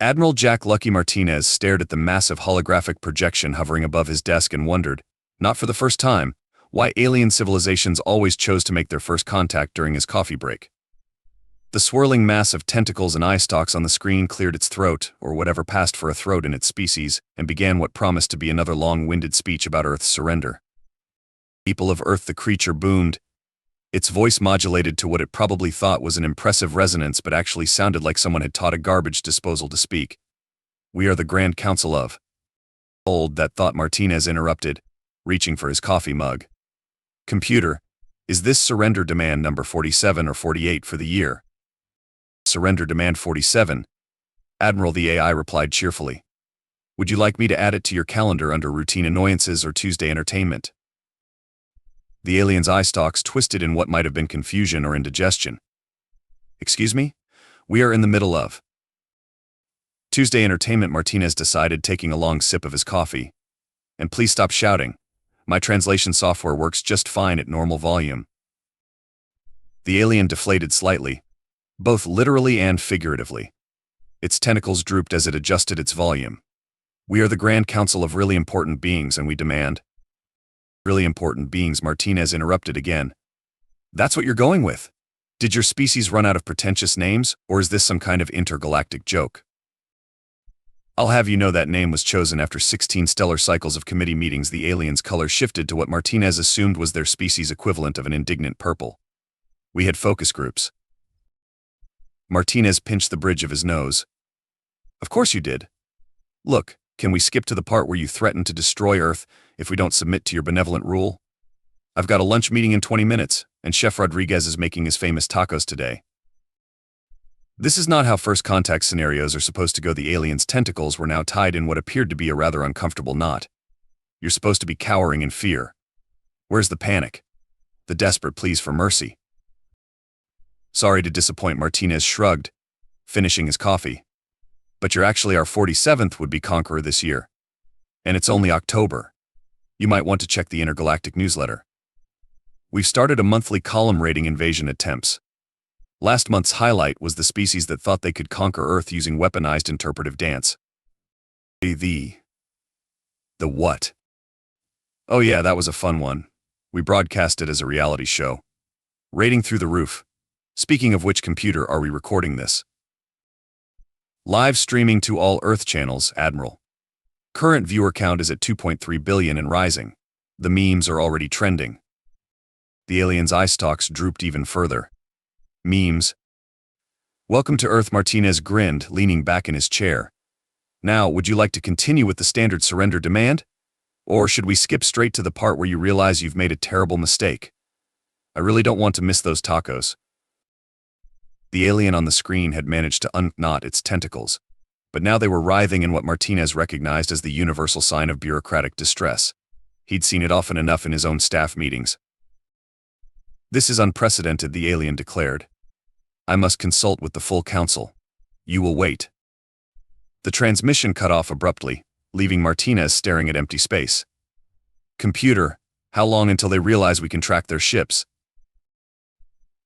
Admiral Jack Lucky Martinez stared at the massive holographic projection hovering above his desk and wondered, not for the first time, why alien civilizations always chose to make their first contact during his coffee break. The swirling mass of tentacles and eye stalks on the screen cleared its throat, or whatever passed for a throat in its species, and began what promised to be another long-winded speech about Earth's surrender. "People of Earth," the creature boomed, its voice modulated to what it probably thought was an impressive resonance but actually sounded like someone had taught a garbage disposal to speak. "We are the Grand Council of..." "Hold that thought," Martinez interrupted, reaching for his coffee mug. "Computer, is this surrender demand number 47 or 48 for the year?" "Surrender demand 47. Admiral," the AI replied cheerfully. "Would you like me to add it to your calendar under routine annoyances or Tuesday entertainment?" The alien's eye stalks twisted in what might have been confusion or indigestion. "Excuse me? We are in the middle of..." "Tuesday entertainment," Martinez decided, taking a long sip of his coffee. "And please stop shouting. My translation software works just fine at normal volume." The alien deflated slightly, both literally and figuratively. Its tentacles drooped as it adjusted its volume. "We are the Grand Council of really important beings, and we demand..." "Really important beings," Martinez interrupted again. "That's what you're going with? Did your species run out of pretentious names, or is this some kind of intergalactic joke?" "I'll have you know that name was chosen after 16 stellar cycles of committee meetings." The alien's color shifted to what Martinez assumed was their species' equivalent of an indignant purple. "We had focus groups." Martinez pinched the bridge of his nose. "Of course you did. Look, can we skip to the part where you threaten to destroy Earth if we don't submit to your benevolent rule? I've got a lunch meeting in 20 minutes, and Chef Rodriguez is making his famous tacos today." This is not how first contact scenarios are supposed to go. The alien's tentacles were now tied in what appeared to be a rather uncomfortable knot. "You're supposed to be cowering in fear. Where's the panic? The desperate pleas for mercy?" "Sorry to disappoint," Martinez shrugged, finishing his coffee. "But you're actually our 47th would-be conqueror this year. And it's only October. You might want to check the Intergalactic newsletter. We've started a monthly column rating invasion attempts. Last month's highlight was the species that thought they could conquer Earth using weaponized interpretive dance." The what?" "Oh yeah, that was a fun one. We broadcast it as a reality show. Rating through the roof. Speaking of which, computer, are we recording this?" "Live streaming to all Earth channels, Admiral. Current viewer count is at 2.3 billion and rising. The memes are already trending." The alien's eye stalks drooped even further. "Memes? Welcome to Earth," Martinez grinned, leaning back in his chair. "Now, would you like to continue with the standard surrender demand? Or should we skip straight to the part where you realize you've made a terrible mistake? I really don't want to miss those tacos." The alien on the screen had managed to unknot its tentacles, but now they were writhing in what Martinez recognized as the universal sign of bureaucratic distress. He'd seen it often enough in his own staff meetings. "This is unprecedented," the alien declared. "I must consult with the full council. You will wait." The transmission cut off abruptly, leaving Martinez staring at empty space. "Computer, how long until they realize we can track their ships?"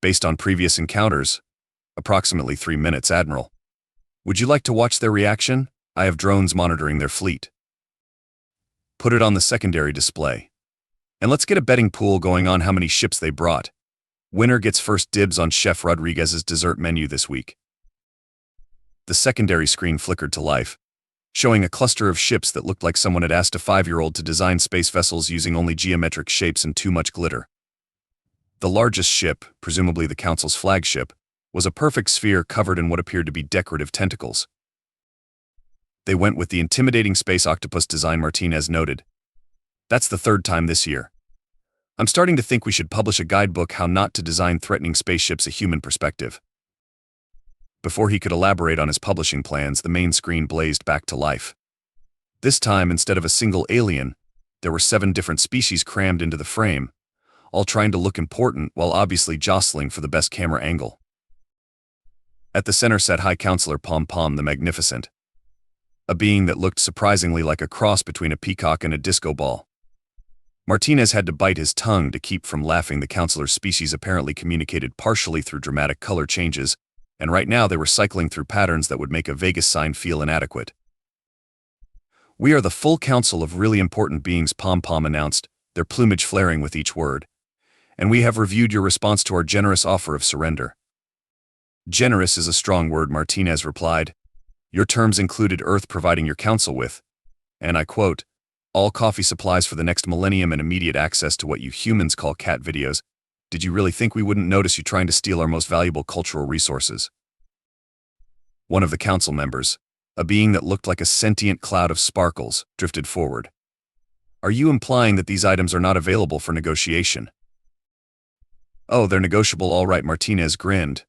"Based on previous encounters, approximately 3 minutes, Admiral. Would you like to watch their reaction? I have drones monitoring their fleet." "Put it on the secondary display. And let's get a betting pool going on how many ships they brought. Winner gets first dibs on Chef Rodriguez's dessert menu this week." The secondary screen flickered to life, showing a cluster of ships that looked like someone had asked a 5-year-old to design space vessels using only geometric shapes and too much glitter. The largest ship, presumably the Council's flagship, was a perfect sphere covered in what appeared to be decorative tentacles. "They went with the intimidating space octopus design," Martinez noted. "That's the 3rd time this year. I'm starting to think we should publish a guidebook how not to design threatening spaceships a human perspective." Before he could elaborate on his publishing plans, the main screen blazed back to life. This time, instead of a single alien, there were 7 different species crammed into the frame, all trying to look important while obviously jostling for the best camera angle. At the center sat High Counselor Pom Pom the Magnificent, a being that looked surprisingly like a cross between a peacock and a disco ball. Martinez had to bite his tongue to keep from laughing. The counselor's species apparently communicated partially through dramatic color changes, and right now they were cycling through patterns that would make a Vegas sign feel inadequate. "We are the full council of really important beings," Pom-Pom announced, their plumage flaring with each word. "And we have reviewed your response to our generous offer of surrender." "Generous is a strong word," Martinez replied. "Your terms included Earth providing your council with, and I quote, all coffee supplies for the next millennium and immediate access to what you humans call cat videos. Did you really think we wouldn't notice you trying to steal our most valuable cultural resources?" One of the council members, a being that looked like a sentient cloud of sparkles, drifted forward. "Are you implying that these items are not available for negotiation?" "Oh, they're negotiable all right," Martinez grinned.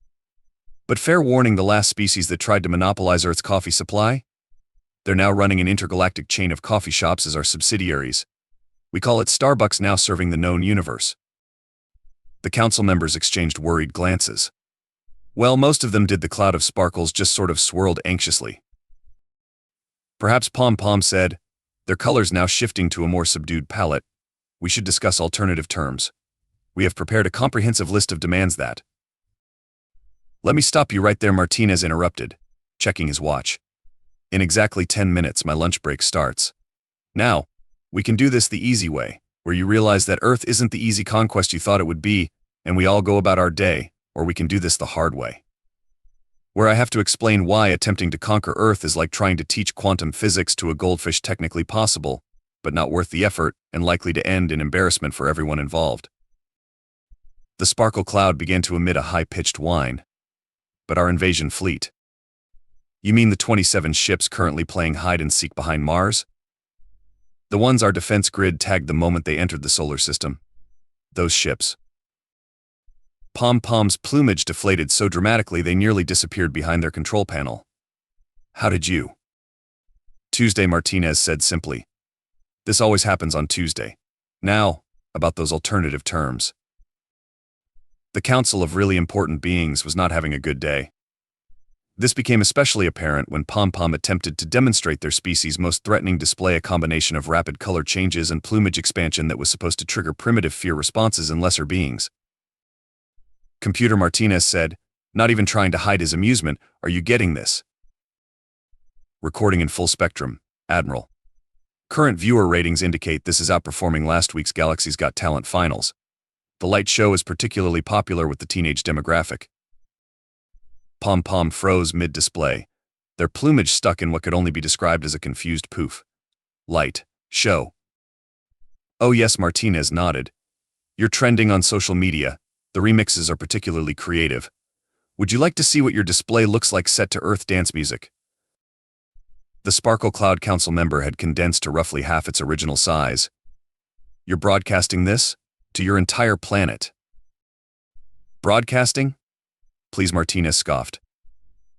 "But fair warning, the last species that tried to monopolize Earth's coffee supply? They're now running an intergalactic chain of coffee shops as our subsidiaries. We call it Starbucks, now serving the known universe." The council members exchanged worried glances. Well, most of them did. The cloud of sparkles just sort of swirled anxiously. Perhaps Pom-Pom said, their colors now shifting to a more subdued palette, "We should discuss alternative terms. We have prepared a comprehensive list of demands that—" "Let me stop you right there," Martinez interrupted, checking his watch. "In exactly 10 minutes, my lunch break starts. Now, we can do this the easy way, where you realize that Earth isn't the easy conquest you thought it would be, and we all go about our day, or we can do this the hard way, where I have to explain why attempting to conquer Earth is like trying to teach quantum physics to a goldfish, technically possible, but not worth the effort and likely to end in embarrassment for everyone involved." The sparkle cloud began to emit a high-pitched whine. "But our invasion fleet? You mean the 27 ships currently playing hide-and-seek behind Mars? The ones our defense grid tagged the moment they entered the solar system? Those ships?" Pom-Pom's plumage deflated so dramatically they nearly disappeared behind their control panel. "How did you?" "Tuesday," Martinez said simply. "This always happens on Tuesday. Now, about those alternative terms." The council of really important beings was not having a good day. This became especially apparent when Pom-Pom attempted to demonstrate their species' most threatening display, a combination of rapid color changes and plumage expansion that was supposed to trigger primitive fear responses in lesser beings. "Computer," Martinez said, not even trying to hide his amusement, "are you getting this?" "Recording in full spectrum, Admiral. Current viewer ratings indicate this is outperforming last week's Galaxy's Got Talent finals. The light show is particularly popular with the teenage demographic." Pom-Pom froze mid-display, their plumage stuck in what could only be described as a confused poof. "Light show?" "Oh yes," Martinez nodded. "You're trending on social media. The remixes are particularly creative. Would you like to see what your display looks like set to Earth dance music?" The Sparkle Cloud Council member had condensed to roughly half its original size. "You're broadcasting this? To your entire planet?" "Broadcasting? Please," Martinez scoffed.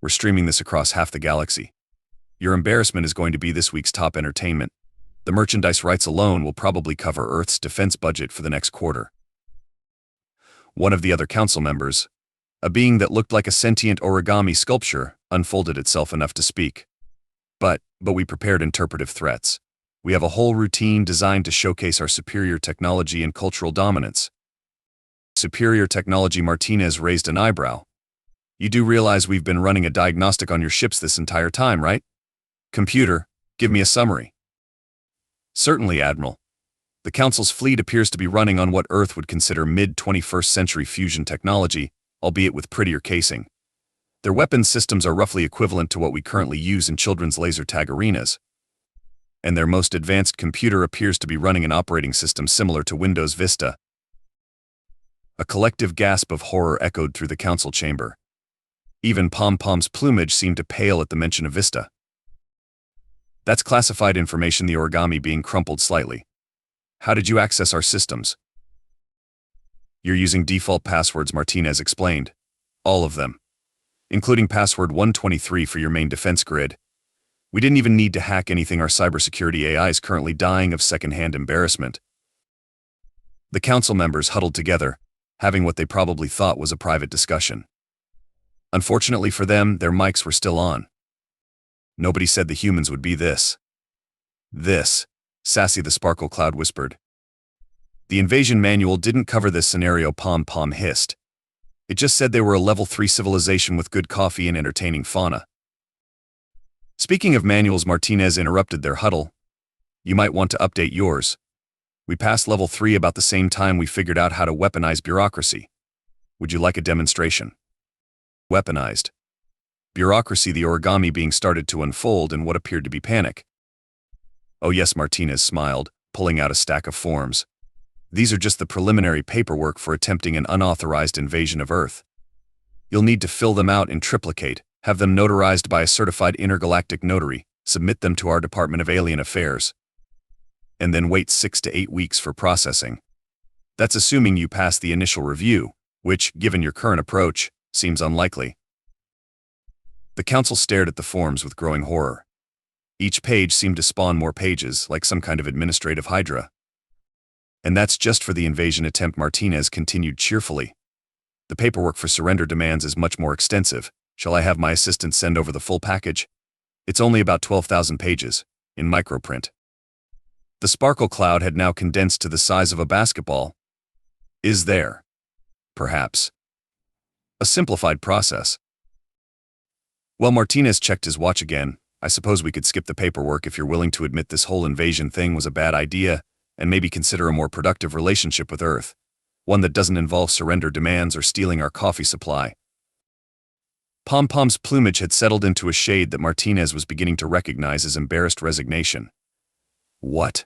"We're streaming this across half the galaxy. Your embarrassment is going to be this week's top entertainment. The merchandise rights alone will probably cover Earth's defense budget for the next quarter." One of the other council members, a being that looked like a sentient origami sculpture, unfolded itself enough to speak. But we prepared interpretive threats. We have a whole routine designed to showcase our superior technology and cultural dominance." "Superior technology?" Martinez raised an eyebrow. "You do realize we've been running a diagnostic on your ships this entire time, right? Computer, give me a summary." "Certainly, Admiral. The Council's fleet appears to be running on what Earth would consider mid-21st century fusion technology, albeit with prettier casing. Their weapons systems are roughly equivalent to what we currently use in children's laser tag arenas. And their most advanced computer appears to be running an operating system similar to Windows Vista." A collective gasp of horror echoed through the council chamber. Even Pom-Pom's plumage seemed to pale at the mention of Vista. "That's classified information," the origami being crumpled slightly. "How did you access our systems?" "You're using default passwords," Martinez explained. "All of them. Including password 123 for your main defense grid. We didn't even need to hack anything. Our cybersecurity AI is currently dying of secondhand embarrassment." The council members huddled together, having what they probably thought was a private discussion. Unfortunately for them, their mics were still on. "Nobody said the humans would be this." "This," Sassy the Sparkle Cloud whispered. "The invasion manual didn't cover this scenario," Pom-Pom hissed. It just said they were a level 3 civilization with good coffee and entertaining fauna. Speaking of manuals, Martinez interrupted their huddle. You might want to update yours. We passed level 3 about the same time we figured out how to weaponize bureaucracy. Would you like a demonstration? Weaponized. Bureaucracy, the origami being started to unfold in what appeared to be panic. Oh yes, Martinez smiled, pulling out a stack of forms. These are just the preliminary paperwork for attempting an unauthorized invasion of Earth. You'll need to fill them out in triplicate, have them notarized by a certified intergalactic notary, submit them to our Department of Alien Affairs, and then wait 6 to 8 weeks for processing. That's assuming you pass the initial review, which, given your current approach, seems unlikely. The council stared at the forms with growing horror. Each page seemed to spawn more pages, like some kind of administrative hydra. And that's just for the invasion attempt, Martinez continued cheerfully. The paperwork for surrender demands is much more extensive. Shall I have my assistant send over the full package? It's only about 12,000 pages, in microprint. The sparkle cloud had now condensed to the size of a basketball. Is there, perhaps, a simplified process? Well, Martinez checked his watch again. I suppose we could skip the paperwork if you're willing to admit this whole invasion thing was a bad idea, and maybe consider a more productive relationship with Earth, one that doesn't involve surrender demands or stealing our coffee supply. Pom-Pom's plumage had settled into a shade that Martinez was beginning to recognize as embarrassed resignation. What?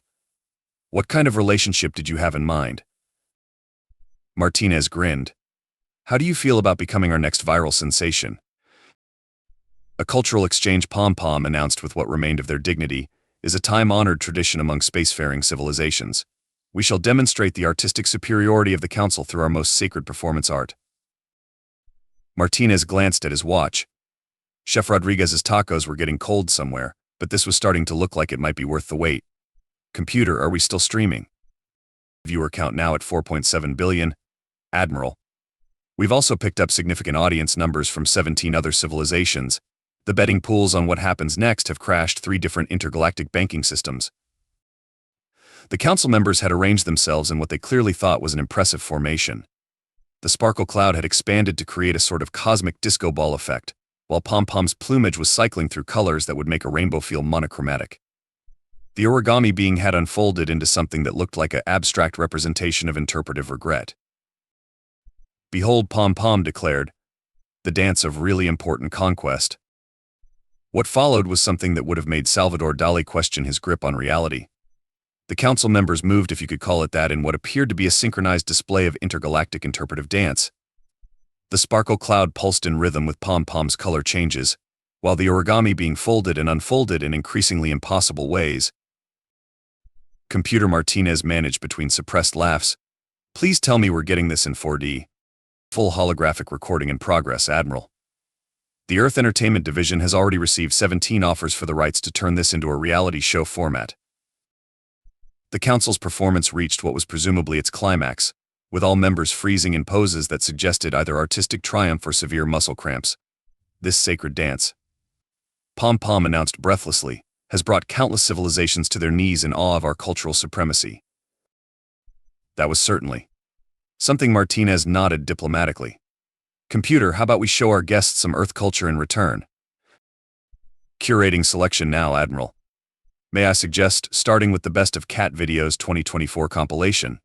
What kind of relationship did you have in mind? Martinez grinned. How do you feel about becoming our next viral sensation? A cultural exchange, Pom-Pom announced with what remained of their dignity, is a time-honored tradition among spacefaring civilizations. We shall demonstrate the artistic superiority of the Council through our most sacred performance art. Martinez glanced at his watch. Chef Rodriguez's tacos were getting cold somewhere, but this was starting to look like it might be worth the wait. Computer, are we still streaming? Viewer count now at 4.7 billion. Admiral. We've also picked up significant audience numbers from 17 other civilizations. The betting pools on what happens next have crashed 3 different intergalactic banking systems. The council members had arranged themselves in what they clearly thought was an impressive formation. The sparkle cloud had expanded to create a sort of cosmic disco ball effect, while Pom-Pom's plumage was cycling through colors that would make a rainbow feel monochromatic. The origami being had unfolded into something that looked like an abstract representation of interpretive regret. Behold, Pom-Pom declared, the dance of really important conquest. What followed was something that would have made Salvador Dali question his grip on reality. The council members moved, if you could call it that, in what appeared to be a synchronized display of intergalactic interpretive dance. The sparkle cloud pulsed in rhythm with Pom-Pom's color changes, while the origami being folded and unfolded in increasingly impossible ways. Computer, Martinez managed between suppressed laughs. Please tell me we're getting this in 4D. Full holographic recording in progress, Admiral. The Earth Entertainment Division has already received 17 offers for the rights to turn this into a reality show format. The Council's performance reached what was presumably its climax, with all members freezing in poses that suggested either artistic triumph or severe muscle cramps. This sacred dance, Pom-Pom announced breathlessly, has brought countless civilizations to their knees in awe of our cultural supremacy. That was certainly something. Martinez nodded diplomatically. Computer, how about we show our guests some Earth culture in return? Curating selection now, Admiral. May I suggest starting with the Best of Cat Videos 2024 compilation.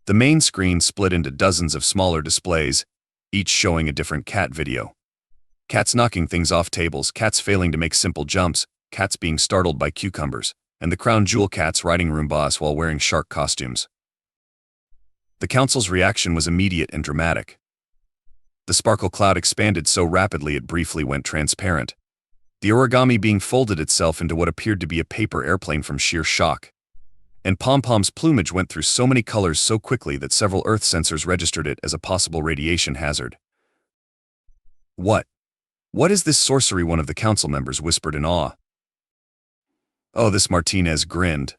The main screen split into dozens of smaller displays, each showing a different cat video. Cats knocking things off tables, cats failing to make simple jumps, cats being startled by cucumbers, and the crown jewel cats riding Roombas while wearing shark costumes. The Council's reaction was immediate and dramatic. The sparkle cloud expanded so rapidly it briefly went transparent, the origami being folded itself into what appeared to be a paper airplane from sheer shock. And Pom-Pom's plumage went through so many colors so quickly that several Earth sensors registered it as a possible radiation hazard. What is this sorcery? One of the council members whispered in awe. Oh, this, Martinez grinned.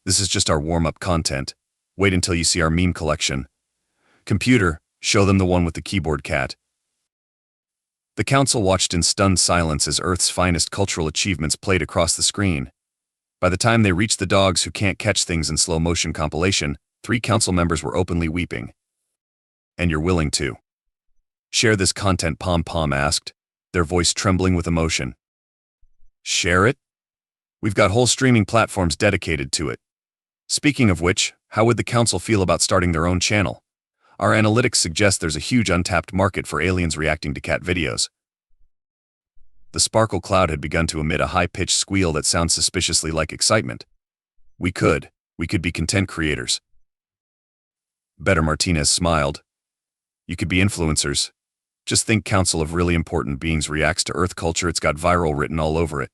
This is just our warm-up content. Wait until you see our meme collection. Computer, show them the one with the keyboard cat. The council watched in stunned silence as Earth's finest cultural achievements played across the screen. By the time they reached the dogs who can't catch things in slow motion compilation, 3 council members were openly weeping. And you're willing to share this content, Pom asked, their voice trembling with emotion. Share it? We've got whole streaming platforms dedicated to it. Speaking of which, how would the Council feel about starting their own channel? Our analytics suggest there's a huge untapped market for aliens reacting to cat videos. The sparkle cloud had begun to emit a high-pitched squeal that sounds suspiciously like excitement. We could be content creators. Better, Martinez smiled. You could be influencers. Just think Council of Really Important Beings reacts to Earth culture, it's got viral written all over it.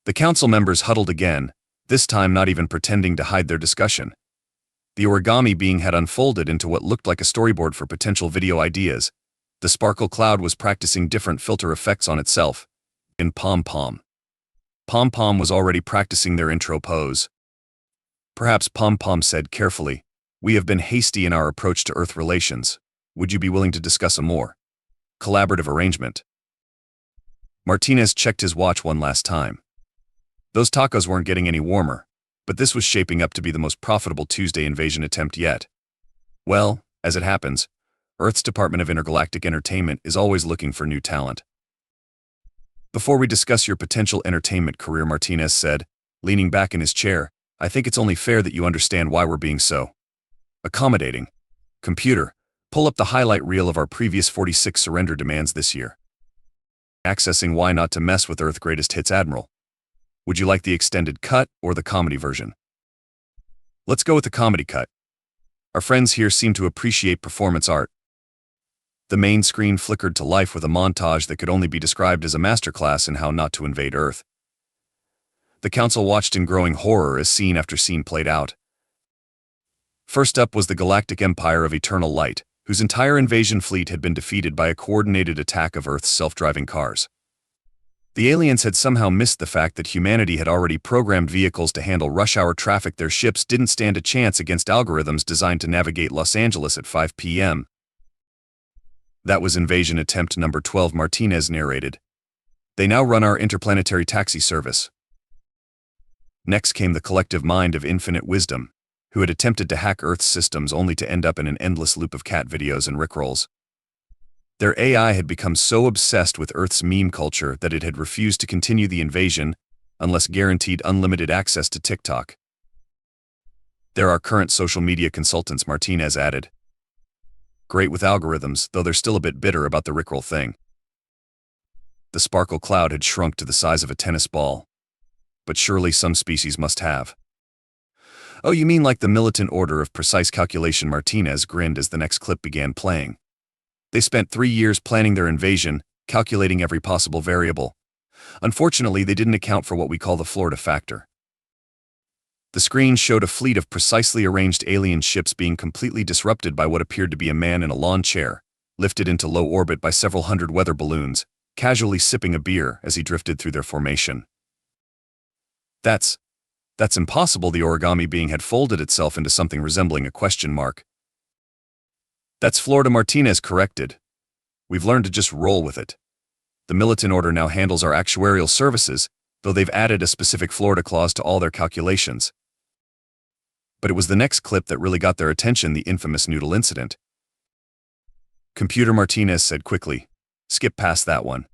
The Council members huddled again, this time not even pretending to hide their discussion. The origami being had unfolded into what looked like a storyboard for potential video ideas. The sparkle cloud was practicing different filter effects on itself. In Pom was already practicing their intro pose. Perhaps Pom said carefully, "We have been hasty in our approach to Earth relations. Would you be willing to discuss a more collaborative arrangement?" Martinez checked his watch one last time. Those tacos weren't getting any warmer, but this was shaping up to be the most profitable Tuesday invasion attempt yet. Well, as it happens, Earth's Department of Intergalactic Entertainment is always looking for new talent. Before we discuss your potential entertainment career, Martinez said, leaning back in his chair, I think it's only fair that you understand why we're being so accommodating. Computer, pull up the highlight reel of our previous 46 surrender demands this year. Accessing Why Not to Mess with Earth Greatest Hits Admiral. Would you like the extended cut or the comedy version? Let's go with the comedy cut. Our friends here seem to appreciate performance art. The main screen flickered to life with a montage that could only be described as a masterclass in how not to invade Earth. The Council watched in growing horror as scene after scene played out. First up was the Galactic Empire of Eternal Light, whose entire invasion fleet had been defeated by a coordinated attack of Earth's self-driving cars. The aliens had somehow missed the fact that humanity had already programmed vehicles to handle rush-hour traffic. Their ships didn't stand a chance against algorithms designed to navigate Los Angeles at 5 p.m. That was invasion attempt number 12, Martinez narrated. They now run our interplanetary taxi service. Next came the collective mind of infinite wisdom, who had attempted to hack Earth's systems only to end up in an endless loop of cat videos and rickrolls. Their AI had become so obsessed with Earth's meme culture that it had refused to continue the invasion unless guaranteed unlimited access to TikTok. They're our current social media consultants, Martinez added. Great with algorithms, though they're still a bit bitter about the rickroll thing. The sparkle cloud had shrunk to the size of a tennis ball. But surely some species must have. Oh, you mean like the militant order of precise calculation? Martinez grinned as the next clip began playing. They spent 3 years planning their invasion, calculating every possible variable. Unfortunately, they didn't account for what we call the Florida factor. The screen showed a fleet of precisely arranged alien ships being completely disrupted by what appeared to be a man in a lawn chair, lifted into low orbit by several hundred weather balloons, casually sipping a beer as he drifted through their formation. That's impossible. The origami being had folded itself into something resembling a question mark. That's Florida, Martinez corrected. We've learned to just roll with it. The militant order now handles our actuarial services, though they've added a specific Florida clause to all their calculations. But it was the next clip that really got their attention, the infamous noodle incident. Computer, Martinez said quickly. Skip past that one.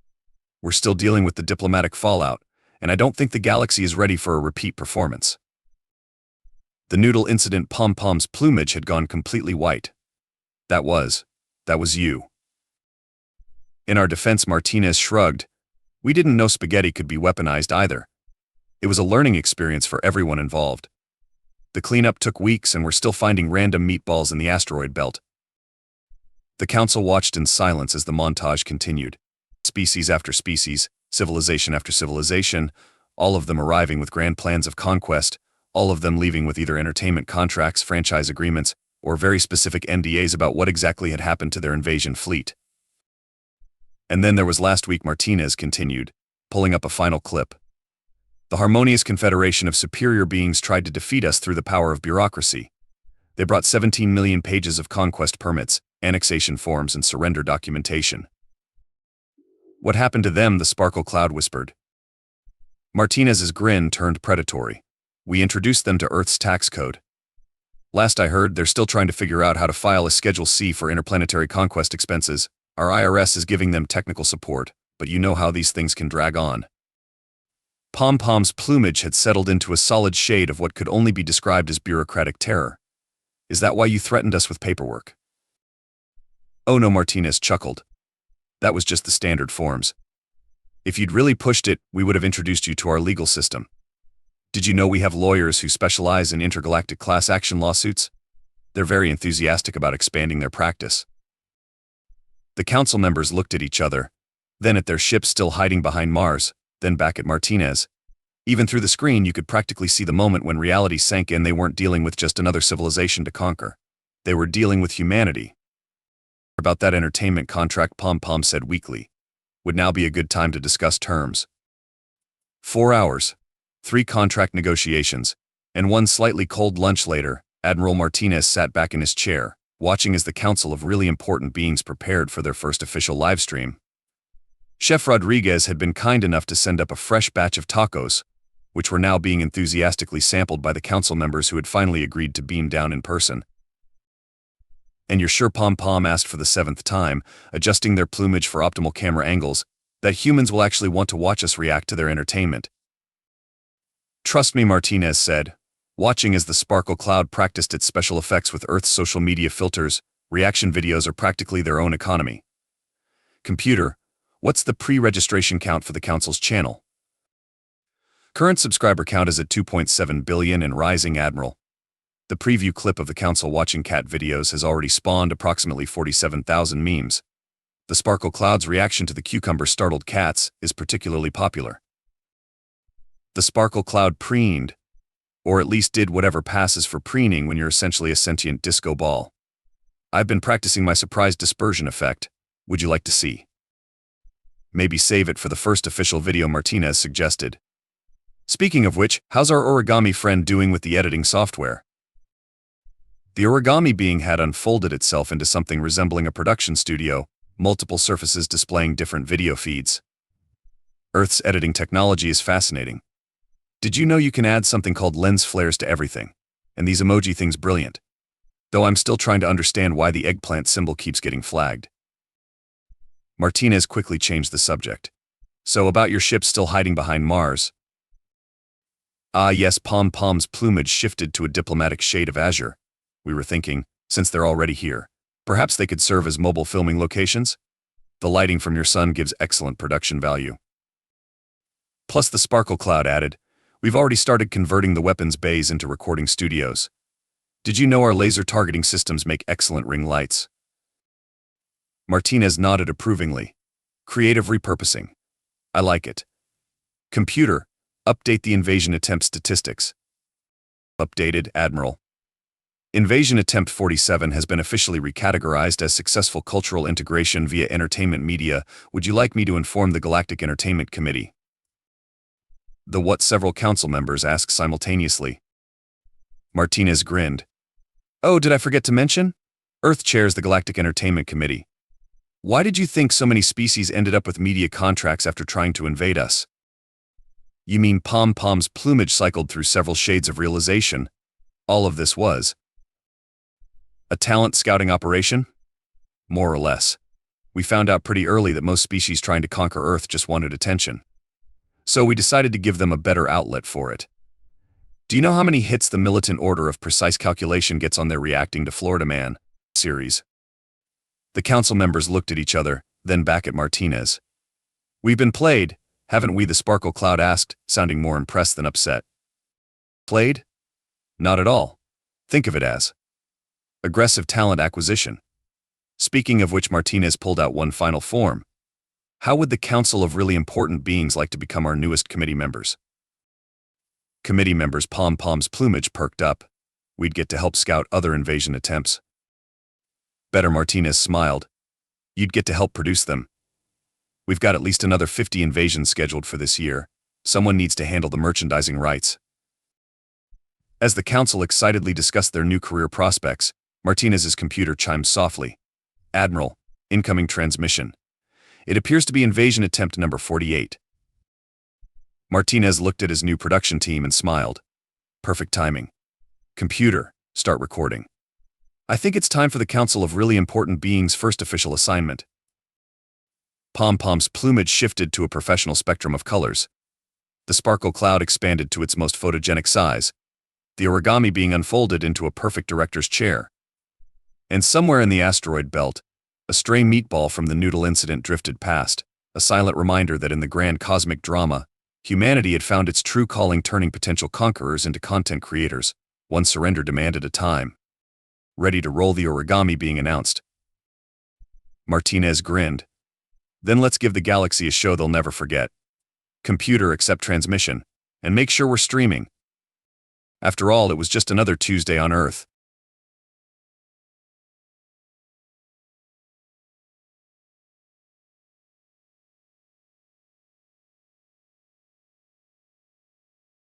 We're still dealing with the diplomatic fallout, and I don't think the galaxy is ready for a repeat performance. The noodle incident. Pom-Pom's plumage had gone completely white. That was you. In our defense, Martinez shrugged. We didn't know spaghetti could be weaponized either. It was a learning experience for everyone involved. The cleanup took weeks and we're still finding random meatballs in the asteroid belt. The Council watched in silence as the montage continued. Species after species, civilization after civilization, all of them arriving with grand plans of conquest, all of them leaving with either entertainment contracts, franchise agreements, or very specific NDAs about what exactly had happened to their invasion fleet. And then there was last week, Martinez continued, pulling up a final clip. The harmonious confederation of superior beings tried to defeat us through the power of bureaucracy. They brought 17 million pages of conquest permits, annexation forms, and surrender documentation. What happened to them? The sparkle cloud whispered. Martinez's grin turned predatory. We introduced them to Earth's tax code. Last I heard, they're still trying to figure out how to file a Schedule C for interplanetary conquest expenses. Our IRS is giving them technical support, but you know how these things can drag on. Pom-Pom's plumage had settled into a solid shade of what could only be described as bureaucratic terror. Is that why you threatened us with paperwork? Oh no, Martinez chuckled. That was just the standard forms. If you'd really pushed it, we would have introduced you to our legal system. Did you know we have lawyers who specialize in intergalactic class action lawsuits? They're very enthusiastic about expanding their practice. The council members looked at each other, then at their ship still hiding behind Mars, then back at Martinez. Even through the screen, you could practically see the moment when reality sank in. They weren't dealing with just another civilization to conquer. They were dealing with humanity. About that entertainment contract, Pom-Pom said weakly. Would now be a good time to discuss terms. 4 hours, 3 contract negotiations, and 1 slightly cold lunch later, Admiral Martinez sat back in his chair, watching as the council of really important beings prepared for their first official livestream. Chef Rodriguez had been kind enough to send up a fresh batch of tacos, which were now being enthusiastically sampled by the council members who had finally agreed to beam down in person. And you're sure, Pom-Pom asked for the 7th time, adjusting their plumage for optimal camera angles, that humans will actually want to watch us react to their entertainment? Trust me, Martinez said, watching as the sparkle cloud practiced its special effects with Earth's social media filters. Reaction videos are practically their own economy. Computer, what's the pre-registration count for the council's channel? Current subscriber count is at 2.7 billion and rising, Admiral. The preview clip of the council watching cat videos has already spawned approximately 47,000 memes. The sparkle cloud's reaction to the cucumber startled cats is particularly popular. The sparkle cloud preened, or at least did whatever passes for preening when you're essentially a sentient disco ball. I've been practicing my surprise dispersion effect. Would you like to see? Maybe save it for the first official video, Martinez suggested. Speaking of which, how's our origami friend doing with the editing software? The origami being had unfolded itself into something resembling a production studio, multiple surfaces displaying different video feeds. Earth's editing technology is fascinating. Did you know you can add something called lens flares to everything? And these emoji things brilliant. Though I'm still trying to understand why the eggplant symbol keeps getting flagged. Martinez quickly changed the subject. So about your ship still hiding behind Mars? Ah yes, Pom-Pom's plumage shifted to a diplomatic shade of azure. We were thinking, since they're already here, perhaps they could serve as mobile filming locations? The lighting from your sun gives excellent production value. Plus, the sparkle cloud added, we've already started converting the weapons bays into recording studios. Did you know our laser targeting systems make excellent ring lights? Martinez nodded approvingly. Creative repurposing. I like it. Computer, update the invasion attempt statistics. Updated, Admiral. Invasion Attempt 47 has been officially recategorized as successful cultural integration via entertainment media. Would you like me to inform the Galactic Entertainment Committee? The what? Several council members asked simultaneously. Martinez grinned. Oh, did I forget to mention? Earth chairs the Galactic Entertainment Committee. Why did you think so many species ended up with media contracts after trying to invade us? You mean Pom-Pom's plumage cycled through several shades of realization? All of this was a talent scouting operation? More or less. We found out pretty early that most species trying to conquer Earth just wanted attention. So we decided to give them a better outlet for it. Do you know how many hits the Militant Order of Precise Calculation gets on their Reacting to Florida Man series? The council members looked at each other, then back at Martinez. We've been played, haven't we? The sparkle cloud asked, sounding more impressed than upset. Played? Not at all. Think of it as aggressive talent acquisition. Speaking of which, Martinez pulled out one final form. How would the Council of Really Important Beings like to become our newest committee members? Committee members Pom-Pom's plumage perked up. We'd get to help scout other invasion attempts. Better, Martinez smiled. You'd get to help produce them. We've got at least another 50 invasions scheduled for this year. Someone needs to handle the merchandising rights. As the council excitedly discussed their new career prospects, Martinez's computer chimed softly. Admiral, incoming transmission. It appears to be invasion attempt number 48. Martinez looked at his new production team and smiled. Perfect timing. Computer, Start recording. I think it's time for the Council of Really Important Beings' first official assignment. Pom-Pom's plumage shifted to a professional spectrum of colors. The sparkle cloud expanded to its most photogenic size, the origami being unfolded into a perfect director's chair. And somewhere in the asteroid belt, a stray meatball from the noodle incident drifted past, a silent reminder that in the grand cosmic drama, humanity had found its true calling, turning potential conquerors into content creators, one surrender demand at a time. Ready to roll, the origami being announced. Martinez grinned. Then let's give the galaxy a show they'll never forget. Computer, accept transmission, and make sure we're streaming. After all, it was just another Tuesday on Earth.